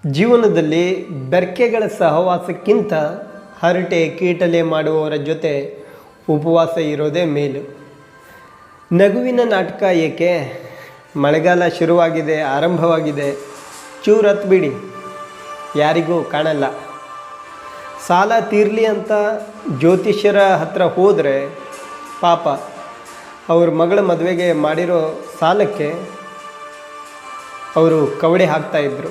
ಜೀವನದಲ್ಲಿ ಬೆರಕೆಗಳ ಸಹವಾಸಕ್ಕಿಂತ ಹರಟೆ ಕೀಟಲೆ ಮಾಡುವವರ ಜೊತೆ ಉಪವಾಸ ಇರೋದೇ ಮೇಲು. ನಗುವಿನ ನಾಟಕ ಏಕೆ? ಮಳೆಗಾಲ ಶುರುವಾಗಿದೆ, ಆರಂಭವಾಗಿದೆ. ಚೂರು ಹತ್ಬಿಡಿ, ಯಾರಿಗೂ ಕಾಣಲ್ಲ. ಸಾಲ ತೀರಲಿ ಅಂತ ಜ್ಯೋತಿಷ್ಯರ ಹತ್ರ ಹೋದರೆ ಪಾಪ ಅವ್ರ ಮಗಳ ಮದುವೆಗೆ ಮಾಡಿರೋ ಸಾಲಕ್ಕೆ ಅವರು ಕವಡೆ ಹಾಕ್ತಾಯಿದ್ರು.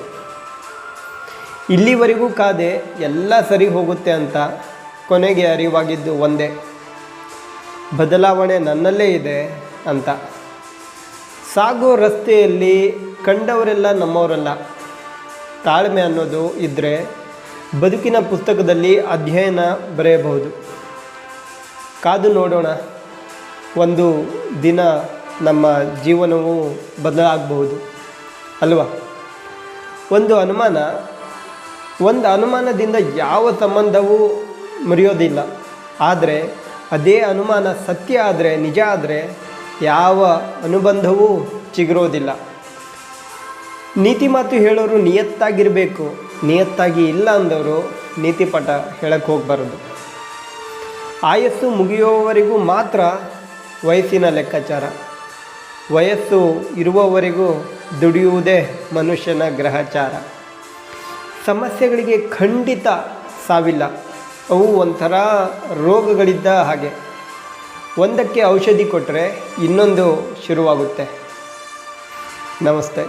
ಇಲ್ಲಿವರೆಗೂ ಕಾದೆ ಎಲ್ಲ ಸರಿ ಹೋಗುತ್ತೆ ಅಂತ ಕೊನೆಗೆ ಅರಿವಾಗಿದ್ದು ಒಂದೇ, ಬದಲಾವಣೆ ನನ್ನಲ್ಲೇ ಇದೆ ಅಂತ. ಸಾಗೋ ರಸ್ತೆಯಲ್ಲಿ ಕಂಡವರೆಲ್ಲ ನಮ್ಮವರಲ್ಲ. ತಾಳ್ಮೆ ಅನ್ನೋದು ಇದ್ದರೆ ಬದುಕಿನ ಪುಸ್ತಕದಲ್ಲಿ ಅಧ್ಯಯನ ಬರೆಯಬಹುದು. ಕಾದು ನೋಡೋಣ, ಒಂದು ದಿನ ನಮ್ಮ ಜೀವನವು ಬದಲಾಗಬಹುದು ಅಲ್ವಾ? ಒಂದು ಅನುಮಾನದಿಂದ ಯಾವ ಸಂಬಂಧವೂ ಮುರಿಯೋದಿಲ್ಲ. ಆದರೆ ಅದೇ ಅನುಮಾನ ಸತ್ಯ ಆದರೆ, ನಿಜ ಆದರೆ ಯಾವ ಅನುಬಂಧವೂ ಚಿಗುರೋದಿಲ್ಲ. ನೀತಿ ಮಾತು ಹೇಳೋರು ನಿಯತ್ತಾಗಿರಬೇಕು, ನಿಯತ್ತಾಗಿ ಇಲ್ಲ ಅಂದವರು ನೀತಿಪಾಠ ಹೇಳಕ್ಕೆ ಹೋಗಬಾರದು. ಆಯಸ್ಸು ಮುಗಿಯುವವರೆಗೂ ಮಾತ್ರ ವಯಸ್ಸಿನ ಲೆಕ್ಕಾಚಾರ. ವಯಸ್ಸು ಇರುವವರೆಗೂ ದುಡಿಯುವುದೇ ಮನುಷ್ಯನ ಗ್ರಹಚಾರ. ಸಮಸ್ಯೆಗಳಿಗೆ ಖಂಡಿತ ಸಾವಿಲ್ಲ, ಅವು ಒಂಥರ ರೋಗಗಳಿದ್ದ ಹಾಗೆ. ಒಂದಕ್ಕೆ ಔಷಧಿ ಕೊಟ್ಟರೆ ಇನ್ನೊಂದು ಶುರುವಾಗುತ್ತೆ. ನಮಸ್ತೆ.